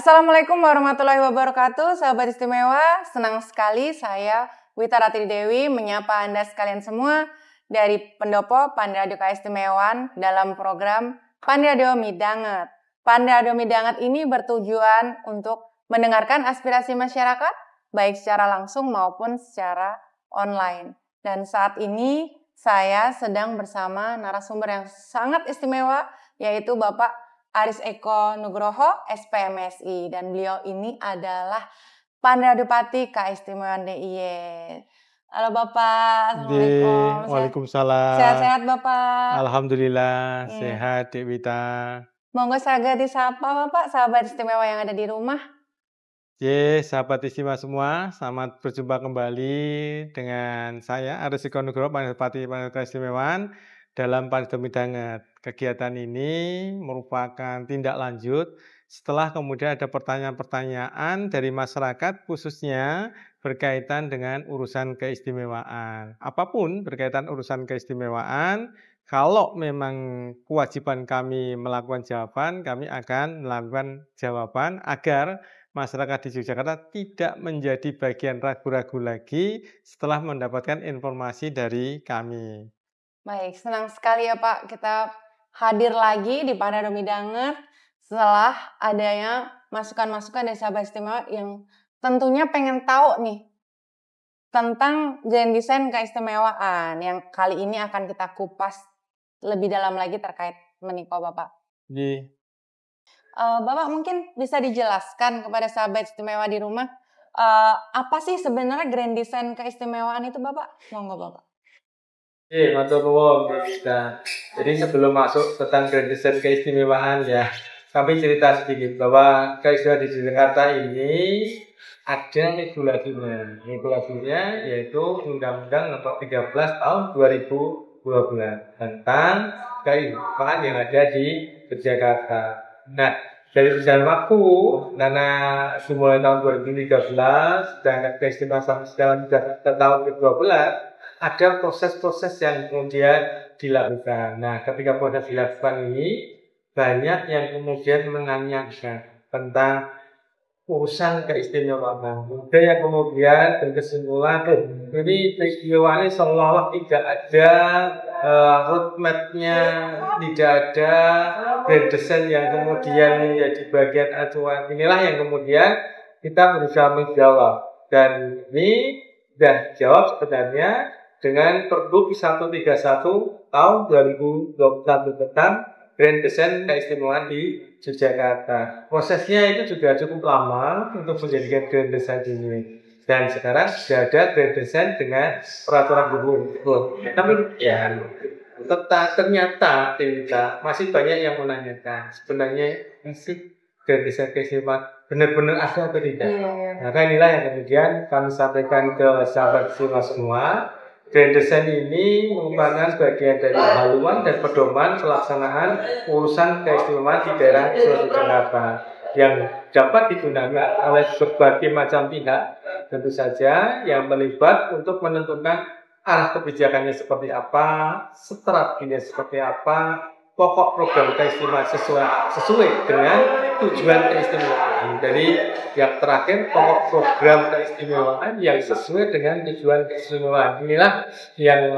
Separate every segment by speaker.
Speaker 1: Assalamualaikum warahmatullahi wabarakatuh, sahabat istimewa. Senang sekali saya Wita Ratri Dewi menyapa Anda sekalian semua dari pendopo Pandradio Keistimewaan dalam program Pandradio Midanget. Pandradio Midanget ini bertujuan untuk mendengarkan aspirasi masyarakat baik secara langsung maupun secara online. Dan saat ini saya sedang bersama narasumber yang sangat istimewa, yaitu Bapak Aris Eko Nugroho, SPMSI, dan beliau ini adalah Pandradipati Keistimewaan DIY. Halo Bapak, Assalamualaikum.
Speaker 2: Waalaikumsalam.
Speaker 1: Sehat-sehat Bapak?
Speaker 2: Alhamdulillah, sehat Dek Wita.
Speaker 1: Monggo saged disapa Bapak, sahabat istimewa yang ada di rumah.
Speaker 2: Sahabat istimewa semua, selamat berjumpa kembali dengan saya Aris Eko Nugroho, Pandradipati Keistimewaan dalam Pandradio Midanget. Kegiatan ini merupakan tindak lanjut setelah kemudian ada pertanyaan-pertanyaan dari masyarakat khususnya berkaitan dengan urusan keistimewaan. Apapun berkaitan urusan keistimewaan, kalau memang kewajiban kami melakukan jawaban, kami akan melakukan jawaban agar masyarakat di Yogyakarta tidak menjadi bagian ragu-ragu lagi setelah mendapatkan informasi dari kami.
Speaker 1: Baik, senang sekali ya Pak, kita hadir lagi di Pandradio Midanget setelah adanya masukan-masukan dari sahabat istimewa yang tentunya pengen tahu nih tentang grand design keistimewaan yang kali ini akan kita kupas lebih dalam lagi terkait menikah Bapak. Bapak mungkin bisa dijelaskan kepada sahabat istimewa di rumah apa sih sebenarnya grand design keistimewaan itu Bapak? Monggo Bapak.
Speaker 2: Matur nuwun. Jadi sebelum masuk tentang grand design keistimewaan ya, kami cerita sedikit bahwa keistimewaan di Jakarta ini ada regulasinya. Regulasinya yaitu Undang-Undang Nomor 13 Tahun 2012 tentang keistimewaan yang ada di Jakarta. Nah, dari berjalan waktu, karena dimulai tahun 2013 dan keistimewaan sampai sekarang sudah tahun ke-12, ada proses-proses yang kemudian dilakukan. Nah, ketika proses dilakukan ini, banyak yang kemudian menanyakan tentang urusan keistimewaan. Ada yang kemudian berkesimpulan, ini keistimewaan seolah-olah tidak ada roadmap-nya, tidak ada grand design yang kemudian menjadi bagian acuan. Inilah yang kemudian kita berusaha menjawab. Dan ini sudah jawab sebenarnya dengan Pergub 131 tahun 2021 tentang grand design keistimewaan di Yogyakarta. Prosesnya itu juga cukup lama untuk menjadikan grand design ini. Dan sekarang sudah ada grand design dengan peraturan gubernur. Tapi ya, ternyata masih banyak yang menanyakan sebenarnya masih grand design keistimewaan benar-benar ada atau tidak. Maka inilah yang kemudian kami sampaikan ke sahabat semua. Grand design ini merupakan bagian dari haluan dan pedoman pelaksanaan urusan keistimewaan di daerah Yogyakarta yang dapat digunakan oleh berbagai macam pihak, tentu saja yang terlibat untuk menentukan arah kebijakannya seperti apa, strateginya seperti apa, pokok program keistimewaan sesuai dengan tujuan keistimewaan. Jadi yang terakhir pokok program keistimewaan yang sesuai dengan tujuan keistimewaan. Inilah yang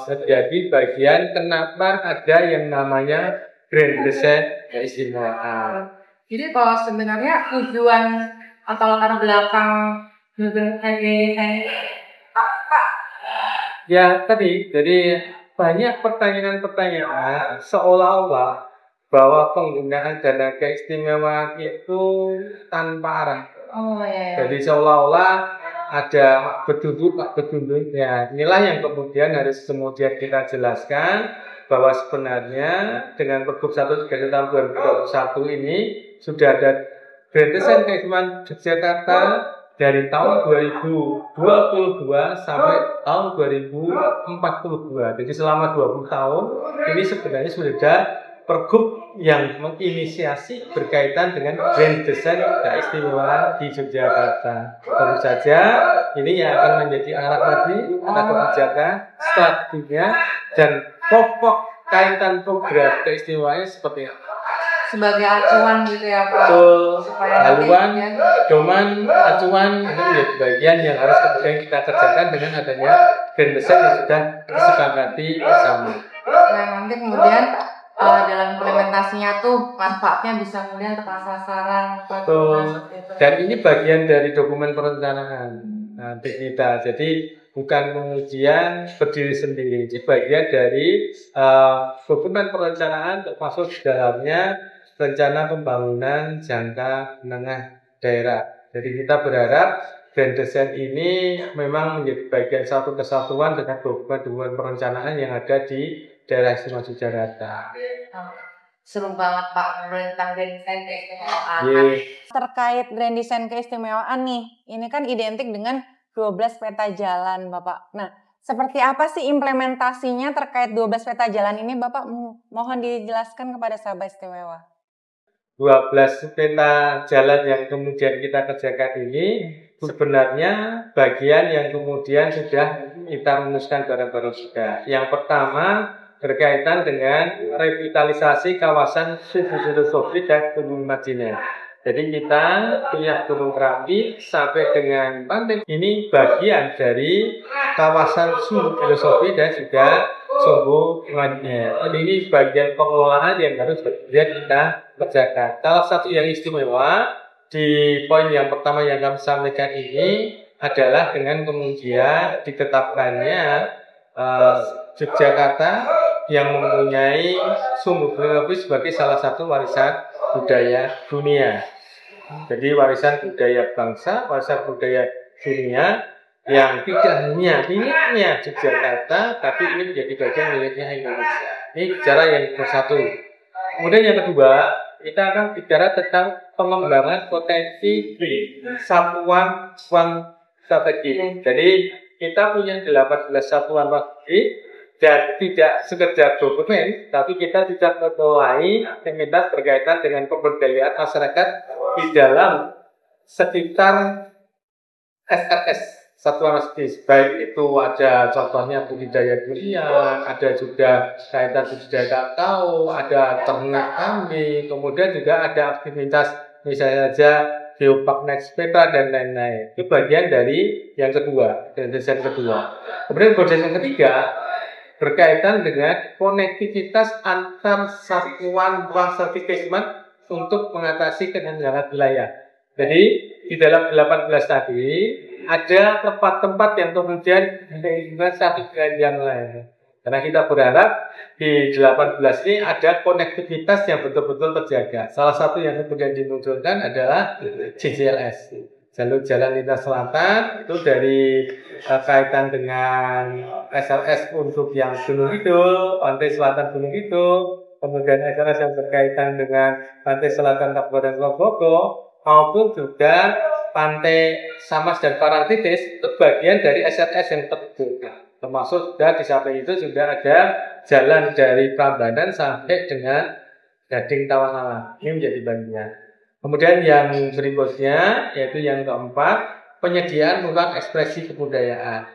Speaker 2: menjadi bagian kenapa ada yang namanya grand design keistimewaan.
Speaker 3: Jadi kalau sebenarnya tujuan atau latar belakang apa?
Speaker 2: Ya tadi, jadi banyak pertanyaan-pertanyaan seolah-olah bahwa penggunaan dana keistimewaan itu tanpa arah. Jadi seolah-olah ada petunjuk. Ya, inilah yang kemudian harus kemudian kita jelaskan bahwa sebenarnya dengan Pergub 1 tahun 2021 ini sudah ada grand design keistimewaan Yogyakarta dari tahun 2022 sampai tahun 2042. Jadi selama 20 tahun ini sebenarnya sudah ada pergub yang menginisiasi berkaitan dengan grand design keistimewaan di Yogyakarta. Tentu saja ini yang akan menjadi arah kebijakan, strateginya dan pokok kaitan program keistimewaannya seperti apa.
Speaker 3: sebagai acuan gitu ya Pak.
Speaker 2: Betul.
Speaker 3: Supaya
Speaker 2: Haluan,
Speaker 3: nanti ya.
Speaker 2: doman, acuan itu menjadi bagian yang harus kemudian kita kerjakan dengan adanya grand design yang sudah disepakati bersama.
Speaker 3: Nah, nanti kemudian dalam implementasinya tuh manfaatnya bisa kemudian tepat sasaran.
Speaker 2: Betul.
Speaker 3: Seperti itu.
Speaker 2: Dan ini bagian dari dokumen perencanaan nanti kita. Jadi bukan kemudian berdiri sendiri. Ini bagian dari dokumen perencanaan termasuk di dalamnya rencana pembangunan jangka menengah daerah. Jadi kita berharap grand design ini memang menjadi bagian satu kesatuan dengan dokumen perencanaan yang ada di daerah Istimewa Yogyakarta.
Speaker 3: Seru banget Pak tentang grand design keistimewaan.
Speaker 1: Terkait grand design keistimewaan nih, ini kan identik dengan 12 peta jalan Bapak. Nah, seperti apa sih implementasinya terkait 12 peta jalan ini Bapak? Mohon dijelaskan kepada sahabat istimewa.
Speaker 2: 12 peta jalan yang kemudian kita kerjakan ini sebenarnya bagian yang kemudian sudah kita rumuskan bareng-bareng juga. Yang pertama berkaitan dengan revitalisasi kawasan filosofi dan gunung imajiner. Jadi kita punya Gunung Merapi sampai dengan Pantai. Ini bagian dari kawasan sumbu filosofi dan juga sumbu imajiner. Jadi ini bagian pengelolaan yang harus kita kerjakan. Salah satu yang istimewa di poin yang pertama yang kami sampaikan ini adalah dengan kemudian ditetapkannya Yogyakarta yang mempunyai sumbu filosofi sebagai salah satu warisan budaya dunia. Jadi warisan budaya bangsa, warisan budaya dunia yang tidak hanya miliknya Yogyakarta, tapi ini menjadi bagian miliknya Indonesia. Ini cara yang bersatu. Kemudian yang kedua, kita akan bicara tentang pengembangan potensi satuan strategi. Jadi kita punya 18 satuan strategi dan tidak sekedar dokumen, tapi kita tidak memulai aktivitas berkaitan dengan pemberdayaan masyarakat di dalam sekitar SRS satuan strategi. Baik itu ada contohnya budidaya durian, ada juga kaitan budidaya kakao, ada ternak kambing, kemudian juga ada aktivitas misalnya saja geopark naik sepeda dan lain-lain. Itu bagian dari yang kedua, desain kedua. Kemudian desain yang ketiga berkaitan dengan konektivitas antar satuan strategi untuk mengatasi kendala wilayah. Jadi di dalam 18 tadi ada tempat-tempat yang kemudian dengan satu dengan yang lain. Karena kita berharap di 18 ini ada konektivitas yang betul-betul terjaga. Salah satu yang kemudian dimunculkan adalah JLS. Jalur Jalan Lintas Selatan itu dari kaitan dengan SLS untuk yang Gunung Kidul, Pantai Selatan Gunung Kidul, kemudian SLS yang berkaitan dengan Pantai Selatan Kabupaten Lombok, maupun juga Pantai Samas dan Parangtritis itu bagian dari SLS yang terbuka. Termasuk juga di samping itu juga ada jalan dari Prambanan sampai dengan Gading Tawangala. Ini menjadi bagian. Kemudian yang berikutnya yaitu yang keempat, penyediaan ruang ekspresi kebudayaan.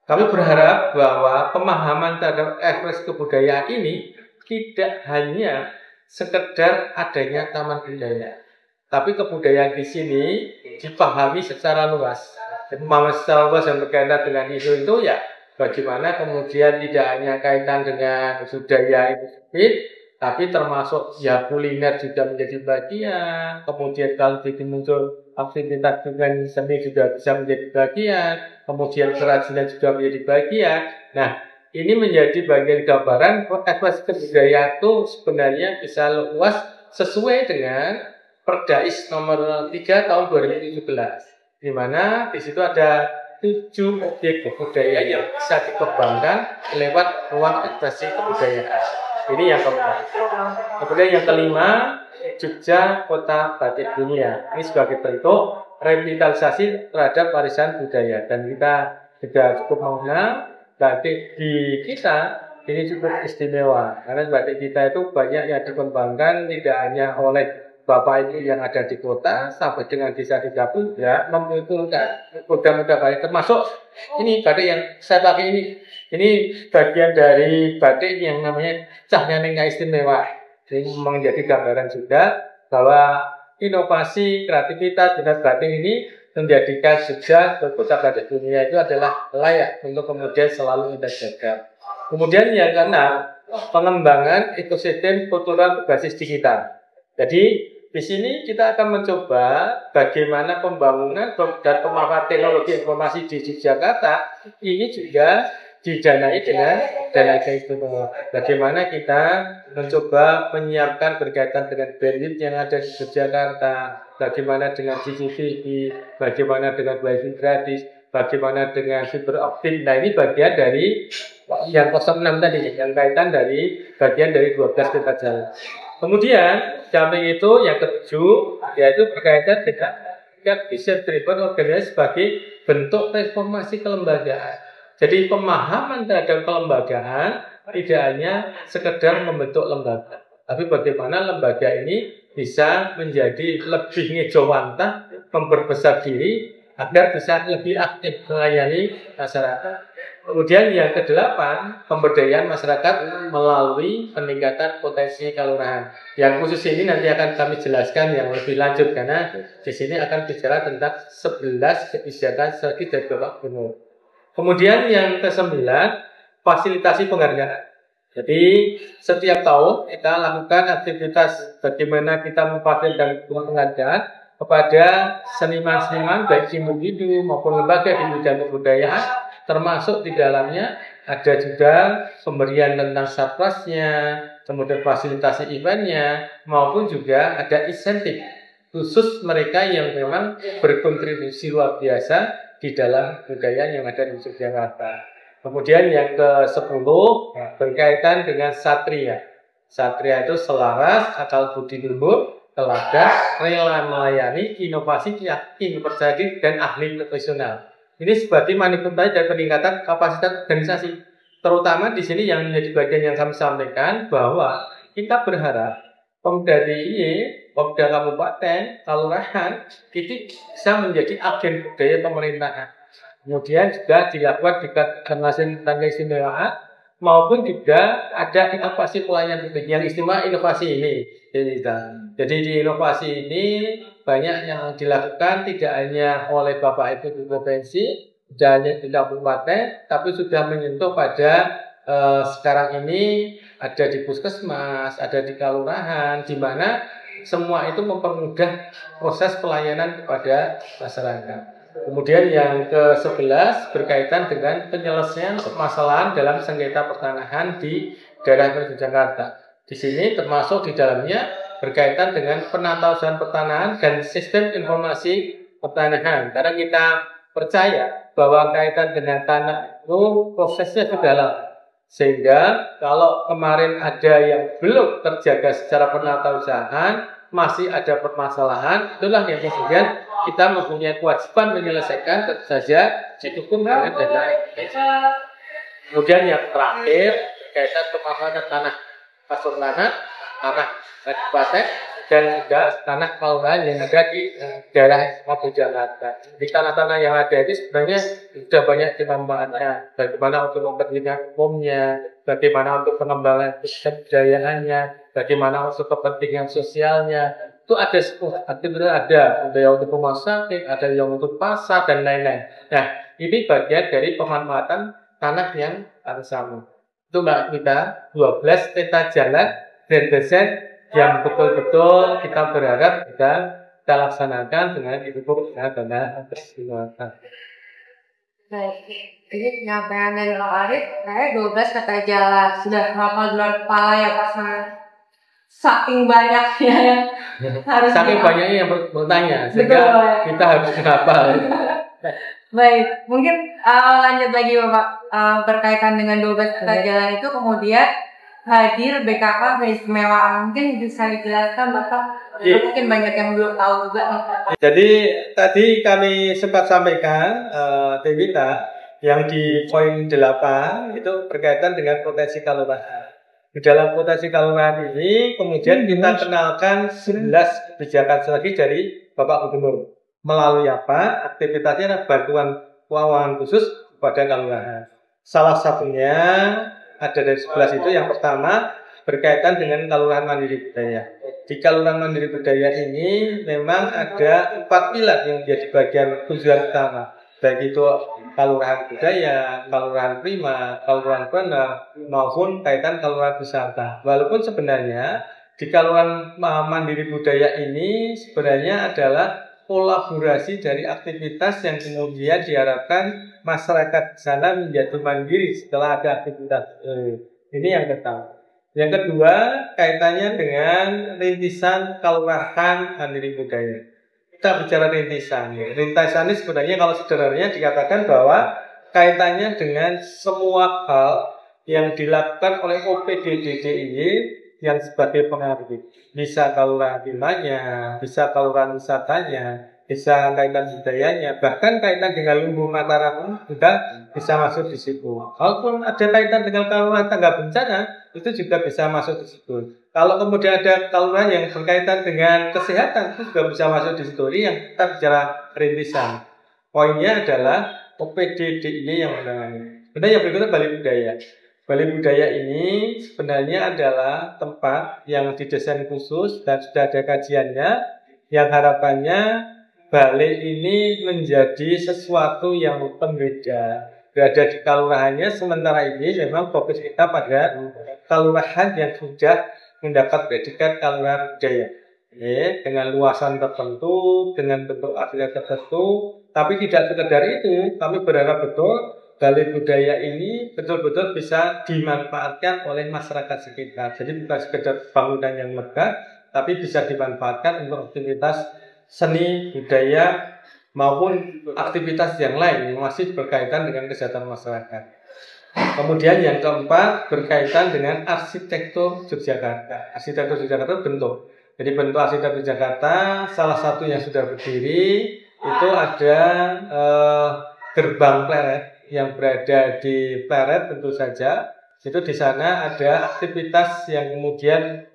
Speaker 2: Kami berharap bahwa pemahaman terhadap ekspresi kebudayaan ini tidak hanya sekedar adanya taman budaya, tapi kebudayaan di sini dipahami secara luas. Pemahaman secara luas yang berkaitan dengan isu itu ya bagaimana kemudian tidak hanya kaitan dengan budaya itu sendiri, tapi termasuk ya kuliner juga menjadi bagian. Kemudian kalau muncul aktivitas dengan seni juga bisa menjadi bagian. Kemudian kerajinan juga menjadi bagian. Nah, ini menjadi bagian gambaran ekspresi kebudayaan itu sebenarnya bisa luas sesuai dengan Perdais nomor 3 tahun 2017. Di mana di situ ada 7 objek kebudayaan yang bisa dikembangkan lewat ruang ekspresi kebudayaan. Ini yang keempat. Kemudian yang kelima, Jogja Kota Batik Dunia. Ini sebagai bentuk revitalisasi terhadap warisan budaya. Dan kita juga cukup mengenal batik di kita ini cukup istimewa. Karena batik kita itu banyak yang dikembangkan tidak hanya oleh Bapak Ibu yang ada di kota sampai dengan desa-desa pun ya membutuhkan mudah-mudahan baik, termasuk ini batik yang saya pakai ini bagian dari batik yang namanya Cahyaning Istimewa. Ini menjadi gambaran juga bahwa inovasi, kreativitas, dan batin ini menjadikan Jogja kota pada dunia itu adalah layak untuk kemudian selalu kita jaga. Kemudian yang keenam, pengembangan ekosistem kultural berbasis digital. Jadi di sini kita akan mencoba bagaimana pembangunan dan pemanfaatan teknologi informasi di Jakarta ini juga didanai dengan dana istimewa. Bagaimana kita mencoba menyiapkan berkaitan dengan bandwidth yang ada di Yogyakarta, bagaimana dengan CCTV, bagaimana dengan wifi gratis, bagaimana dengan fiber optik. Nah, ini bagian dari yang 06 tadi, yang kaitan dari bagian dari 12 peta jalan. Kemudian samping itu yang ketujuh yaitu berkaitan dengan business driven organisasi sebagai bentuk transformasi kelembagaan. Jadi pemahaman terhadap kelembagaan tidak hanya sekedar membentuk lembaga, tapi bagaimana lembaga ini bisa menjadi lebih ngejawantah, memperbesar diri agar bisa lebih aktif melayani masyarakat. Kemudian yang kedelapan, pemberdayaan masyarakat melalui peningkatan potensi kelurahan. Yang khusus ini nanti akan kami jelaskan yang lebih lanjut karena di sini akan bicara tentang 11 kebijakan strategi dari Bapak Gubernur. Kemudian yang ke-9, fasilitasi penghargaan. Jadi setiap tahun kita lakukan aktivitas bagaimana kita memfasilitasi penghargaan kepada seniman-seniman baik individu maupun lembaga di bidang kebudayaan, termasuk di dalamnya ada juga pemberian tentang surplusnya, kemudian fasilitasi eventnya, maupun juga ada insentif khusus mereka yang memang berkontribusi luar biasa di dalam budaya yang ada di Yogyakarta. Kemudian yang ke-10 berkaitan dengan satria. Satria itu selaras, akal budi luhur, teladan, rela melayani, inovasi, yakin, percaya diri, dan ahli profesional. Ini sebagai manifestasi dari peningkatan kapasitas organisasi. Terutama di sini yang menjadi bagian yang kami sampaikan bahwa kita berharap Pemda DIY, Pemda Kabupaten, Kelurahan itu bisa menjadi agen budaya pemerintahan. Kemudian juga dilakukan juga generasi tentang keistimewaan maupun juga ada inovasi pelayanan publik yang istimewa inovasi ini. Jadi di inovasi ini banyak yang dilakukan tidak hanya oleh Bapak Ibu di provinsi, tidak hanya di kabupaten, tapi sudah menyentuh pada sekarang ini ada di puskesmas, ada di kelurahan, di mana semua itu mempermudah proses pelayanan kepada masyarakat. Kemudian yang ke-11 berkaitan dengan penyelesaian permasalahan dalam sengketa pertanahan di daerah Jakarta. Di sini termasuk di dalamnya berkaitan dengan penata pertanahan dan sistem informasi pertanahan. Karena kita percaya bahwa kaitan dengan tanah itu prosesnya sudah lama. Sehingga kalau kemarin ada yang belum terjaga secara penatausahaan, masih ada permasalahan, itulah yang kemudian kita mempunyai kewajiban menyelesaikan tentu saja didukung dengan dana. Kemudian yang terakhir berkaitan pemanfaatan tanah pasar tanah kabupaten dan juga tanah kelurahan yang ada di daerah Jakarta. Di tanah-tanah yang ada ini sebenarnya sudah banyak dimanfaatkan. Bagaimana untuk kepentingan umumnya, bagaimana untuk pengembangan kebudayaannya, bagaimana untuk kepentingan sosialnya. Itu ada semua. Ada yang untuk rumah sakit, ada yang untuk pasar dan lain-lain. Nah, ini bagian dari pemanfaatan tanah yang sama. Itu Mbak kita 12 peta jalan dan desain yang betul-betul kita berharap kita laksanakan dengan didukung dengan dana keseluruhan.
Speaker 3: Baik, ini penyampaian dari Pak Arif, saya 12 peta jalan sudah hafal luar kepala ya Pak. Saking banyaknya yang harus
Speaker 2: saking banyaknya yang bertanya sehingga kita harus hafal.
Speaker 3: Baik, mungkin lanjut lagi Bapak berkaitan dengan 12 peta jalan itu kemudian hadir BKK keistimewaan, mungkin bisa dijelaskan Bapak? Mungkin banyak yang belum tahu juga nih.
Speaker 2: Jadi tadi kami sempat sampaikan Tewita yang di poin 8 itu berkaitan dengan potensi kelurahan. Di dalam potensi kelurahan ini kemudian kita kenalkan 11 kebijakan strategi dari Bapak Gubernur. Melalui apa? Aktivitasnya adalah bantuan keuangan khusus kepada kelurahan. Salah satunya ada dari 11 itu yang pertama berkaitan dengan Kelurahan Mandiri Budaya. Di Kelurahan Mandiri Budaya ini memang ada 4 pilar yang menjadi bagian tujuan utama, baik itu Kelurahan Budaya, Kelurahan Prima, Kelurahan Bener, maupun kaitan Kelurahan Wisata. Walaupun sebenarnya di Kelurahan Mandiri Budaya ini sebenarnya adalah kolaborasi dari aktivitas yang kemudian diharapkan masyarakat di sana menjadi mandiri setelah ada aktivitas. Ini yang pertama. Yang kedua, kaitannya dengan rintisan Kelurahan Mandiri Budaya. Kita bicara rintisan. Rintisan ini sebenarnya kalau sederhananya dikatakan bahwa kaitannya dengan semua hal yang dilakukan oleh OPD-DDIY yang sebagai pengaruh. Bisa kelurahan primanya, bisa kelurahan wisatanya, bisa kaitan budayanya, bahkan kaitan dengan Lumbung Mataram juga bisa masuk di situ. Walaupun ada kaitan dengan kelurahan tangga bencana, itu juga bisa masuk di situ. Kalau kemudian ada kelurahan yang berkaitan dengan kesehatan, itu juga bisa masuk di situ. Ini yang kita bicara rintisan. Poinnya adalah OPD-DIY yang menangani. Sebenarnya yang berikutnya Balai Budaya. Balai Budaya ini sebenarnya adalah tempat yang didesain khusus dan sudah ada kajiannya, yang harapannya balai ini menjadi sesuatu yang pembeda. Berada di kelurahannya, sementara ini memang fokus kita pada kelurahan yang sudah mendapat predikat kelurahan budaya. Dengan luasan tertentu, dengan bentuk asli tertentu, tapi tidak sekedar itu, kami berharap betul Balai Budaya ini betul-betul bisa dimanfaatkan oleh masyarakat sekitar. Jadi bukan sekedar bangunan yang megah, tapi bisa dimanfaatkan untuk aktivitas seni, budaya, maupun aktivitas yang lain yang masih berkaitan dengan kesehatan masyarakat. Kemudian yang keempat berkaitan dengan arsitektur Yogyakarta. Arsitektur Yogyakarta bentuk. Jadi bentuk arsitektur Jakarta salah satu yang sudah berdiri itu ada gerbang Pleret yang berada di Pleret tentu saja. Itu di sana ada aktivitas yang kemudian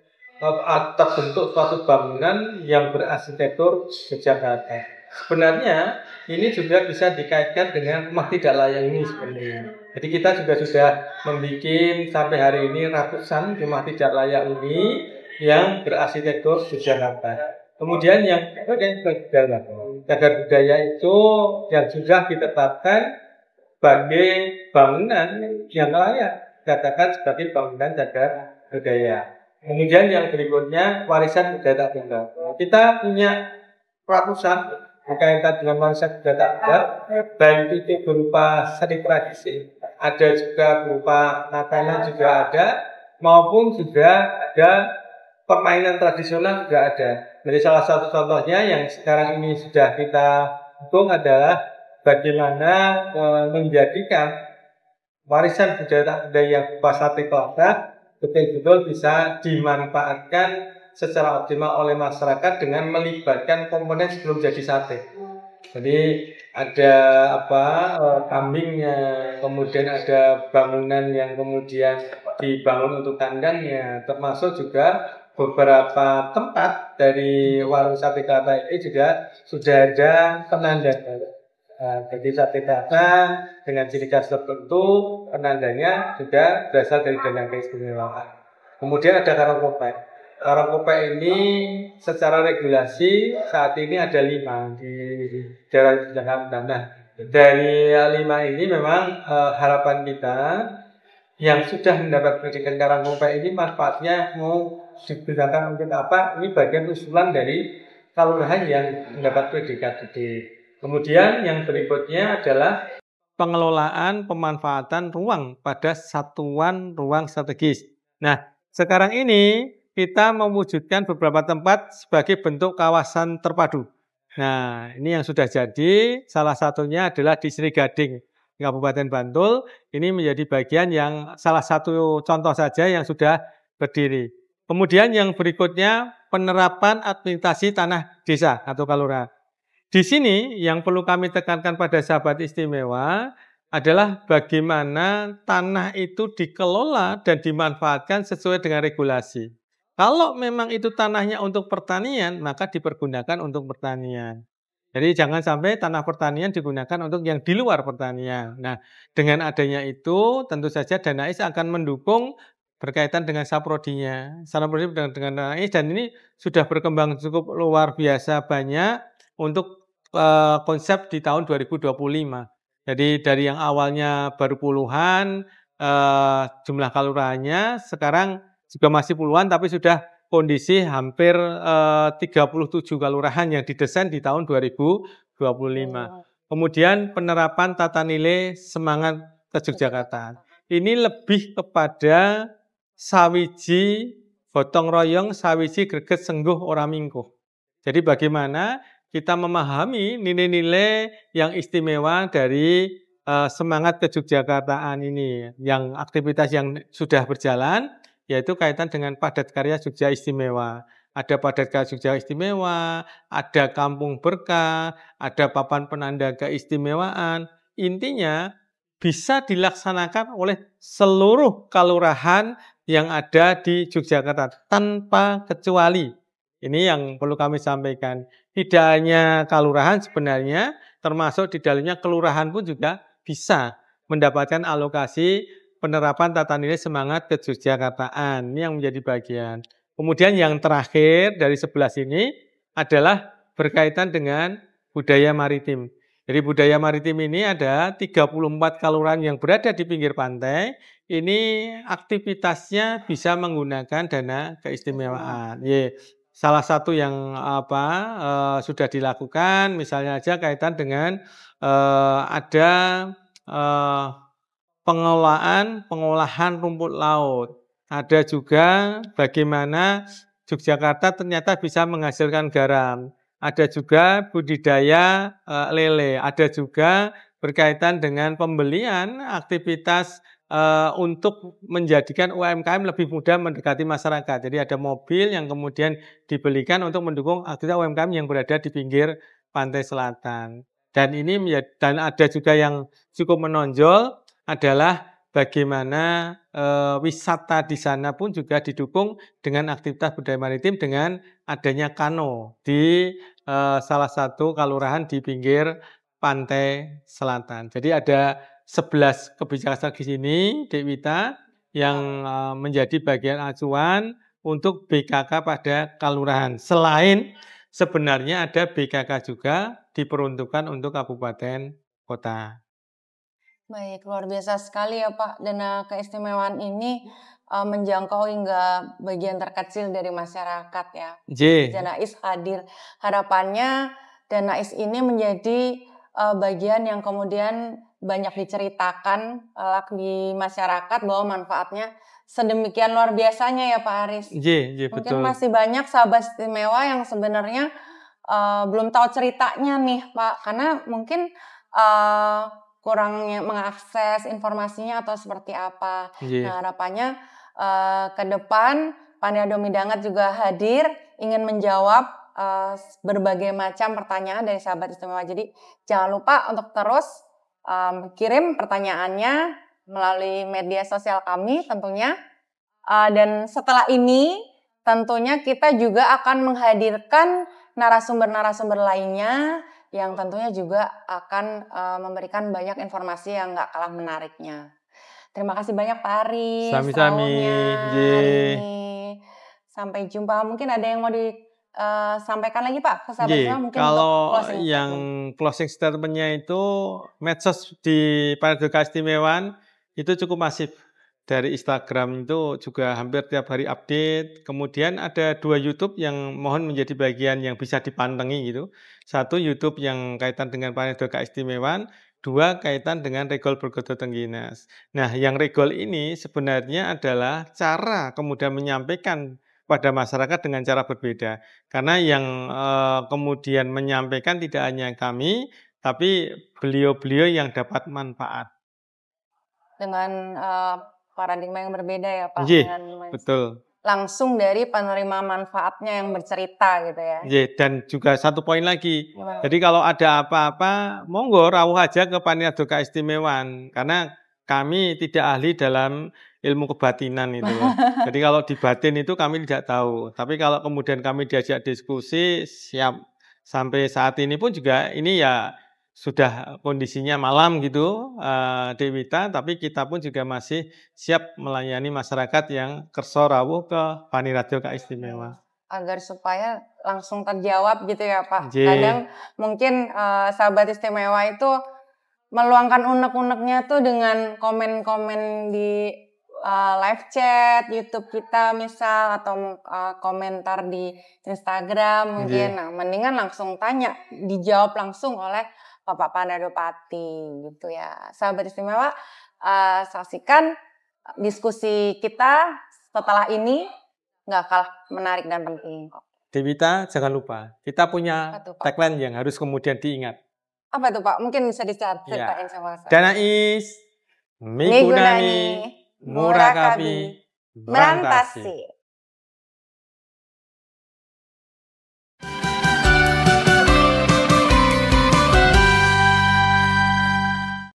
Speaker 2: terbentuk suatu bangunan yang berarsitektur Yogyakarta. Sebenarnya ini juga bisa dikaitkan dengan rumah tidak layak ini sebenarnya. Jadi kita juga sudah membuat sampai hari ini ratusan rumah tidak layak ini yang berarsitektur Yogyakarta. Kemudian yang cagar budaya itu yang sudah ditetapkan sebagai bangunan yang layak, katakan sebagai bangunan cagar budaya. Kemudian yang berikutnya warisan budaya tak benda. Kita punya ratusan berkaitan dengan warisan budaya tak benda, baik itu berupa seni tradisi, ada juga berupa makanan juga ada, maupun juga ada permainan tradisional juga ada. Jadi salah satu contohnya yang sekarang ini sudah kita dukung adalah bagaimana menjadikan warisan budaya tak benda yang berupa sate kelatak betul-betul bisa dimanfaatkan secara optimal oleh masyarakat dengan melibatkan komponen sebelum jadi sate. Jadi ada kambingnya, kemudian ada bangunan yang kemudian dibangun untuk kandangnya, termasuk juga beberapa tempat dari warung sate kelatak ini juga sudah ada penandaan. Jadi sate kelatak dengan ciri khas tertentu, penandanya juga berasal dari Danang Keistimewaan. Kemudian ada Karangkope. Karangkope ini secara regulasi saat ini ada 5 di daerah Jakarta. Nah, dari 5 ini memang harapan kita yang sudah mendapat predikat Karangkope ini manfaatnya mau digunakan untuk apa? Ini bagian usulan dari kelurahan yang mendapat predikat itu. Kemudian yang berikutnya adalah pengelolaan pemanfaatan ruang pada satuan ruang strategis. Nah, sekarang ini kita mewujudkan beberapa tempat sebagai bentuk kawasan terpadu. Nah, ini yang sudah jadi, salah satunya adalah di Sri Gading, Kabupaten Bantul. Ini menjadi bagian yang salah satu contoh saja yang sudah berdiri. Kemudian yang berikutnya penerapan administrasi tanah desa atau kelurahan. Di sini yang perlu kami tekankan pada sahabat istimewa adalah bagaimana tanah itu dikelola dan dimanfaatkan sesuai dengan regulasi. Kalau memang itu tanahnya untuk pertanian, maka dipergunakan untuk pertanian. Jadi jangan sampai tanah pertanian digunakan untuk yang di luar pertanian. Nah, dengan adanya itu tentu saja Danais akan mendukung berkaitan dengan saprodinya. Saprodi dengan NAIS, dan ini sudah berkembang cukup luar biasa banyak untuk konsep di tahun 2025. Jadi dari yang awalnya baru puluhan jumlah kelurahannya, sekarang juga masih puluhan, tapi sudah kondisi hampir 37 kelurahan yang didesain di tahun 2025. Kemudian penerapan tata nilai semangat Yogyakarta. Ini lebih kepada sawiji gotong royong, sawiji greget sengguh ora mingkuh. Jadi bagaimana kita memahami nilai-nilai yang istimewa dari semangat Yogyakartaan ini, yang aktivitas yang sudah berjalan, yaitu kaitan dengan padat karya Jogja Istimewa. Ada padat karya Jogja Istimewa, ada kampung berkah, ada papan penanda keistimewaan. Intinya bisa dilaksanakan oleh seluruh kelurahan yang ada di Yogyakarta tanpa kecuali. Ini yang perlu kami sampaikan. Tidak hanya kelurahan sebenarnya, termasuk di dalamnya kelurahan pun juga bisa mendapatkan alokasi penerapan tata nilai semangat Yogyakartaan. Ini yang menjadi bagian. Kemudian yang terakhir dari 11 ini adalah berkaitan dengan budaya maritim. Jadi budaya maritim ini ada 34 kelurahan yang berada di pinggir pantai. Ini aktivitasnya bisa menggunakan dana keistimewaan. Salah satu yang sudah dilakukan, misalnya aja kaitan dengan ada pengolahan rumput laut. Ada juga bagaimana Yogyakarta ternyata bisa menghasilkan garam. Ada juga budidaya lele. Ada juga berkaitan dengan pembelian aktivitas untuk menjadikan UMKM lebih mudah mendekati masyarakat. Jadi ada mobil yang kemudian dibelikan untuk mendukung aktivitas UMKM yang berada di pinggir pantai selatan. Dan ini dan ada juga yang cukup menonjol adalah bagaimana wisata di sana pun juga didukung dengan aktivitas budaya maritim dengan adanya kano di salah satu kelurahan di pinggir pantai selatan. Jadi ada 11 kebijakan strategis ini, Dek Wita, yang menjadi bagian acuan untuk BKK pada kelurahan. Selain sebenarnya ada BKK juga diperuntukkan untuk kabupaten kota.
Speaker 1: Baik, luar biasa sekali ya Pak. Dana keistimewaan ini menjangkau hingga bagian terkecil dari masyarakat ya. Danais hadir. Harapannya Danais ini menjadi bagian yang kemudian banyak diceritakan di masyarakat bahwa manfaatnya sedemikian luar biasanya ya Pak Aris. Mungkin masih banyak sahabat istimewa yang sebenarnya belum tahu ceritanya nih Pak, karena mungkin kurangnya mengakses informasinya atau seperti apa. Nah harapannya ke depan Pandai Domidangat juga hadir ingin menjawab berbagai macam pertanyaan dari sahabat istimewa. Jadi jangan lupa untuk terus kirim pertanyaannya melalui media sosial kami tentunya. Dan setelah ini tentunya kita juga akan menghadirkan narasumber-narasumber lainnya yang tentunya juga akan memberikan banyak informasi yang gak kalah menariknya. Terima kasih banyak Pak Aris.
Speaker 2: Sami-sami.
Speaker 1: Sampai jumpa. Mungkin ada yang mau disampaikan lagi Pak?
Speaker 2: Mungkin kalau yang closing statement-nya itu medsos di Pandai Keistimewaan itu cukup masif. Dari Instagram itu juga hampir tiap hari update. Kemudian ada 2 YouTube yang mohon menjadi bagian yang bisa dipantengi gitu. 1 YouTube yang kaitan dengan Pandai Keistimewaan, 2 kaitan dengan Regol Bergodo Tengginas. Nah, yang Regol ini sebenarnya adalah cara kemudian menyampaikan pada masyarakat dengan cara berbeda. Karena yang kemudian menyampaikan tidak hanya kami, tapi beliau-beliau yang dapat manfaat.
Speaker 1: Dengan paradigma yang berbeda ya Pak.
Speaker 2: Betul.
Speaker 1: Langsung dari penerima manfaatnya yang bercerita gitu ya.
Speaker 2: Dan juga 1 poin lagi. Jadi kalau ada apa-apa, monggo rawuh aja ke Panitia Keistimewaan. Karena kami tidak ahli dalam ilmu kebatinan itu. Jadi kalau di batin itu kami tidak tahu. Tapi kalau kemudian kami diajak diskusi, siap. Sampai saat ini pun juga ini ya sudah kondisinya malam gitu, Dewita, tapi kita pun juga masih siap melayani masyarakat yang kerso rawuh ke Pani Radio Istimewa.
Speaker 1: Agar supaya langsung terjawab gitu ya Pak.
Speaker 2: Nggih.
Speaker 1: Kadang mungkin sahabat istimewa itu meluangkan unek-uneknya tuh dengan komen-komen di live chat YouTube kita misal, atau komentar di Instagram mungkin.
Speaker 2: Nggih.
Speaker 1: Nah, mendingan langsung tanya, dijawab langsung oleh Bapak Pandadopati gitu ya. Sahabat istimewa, saksikan diskusi kita setelah ini, nggak kalah menarik dan penting.
Speaker 2: Dewita, jangan lupa, kita punya
Speaker 1: Apa tuh, Pak?
Speaker 2: tagline yang harus kemudian diingat.
Speaker 1: Apa tuh Pak? Mungkin bisa diceritain
Speaker 2: Ya.
Speaker 1: sama saya.
Speaker 2: Danais, Migunani, Murakabi, Brantasi.
Speaker 1: Brantasi.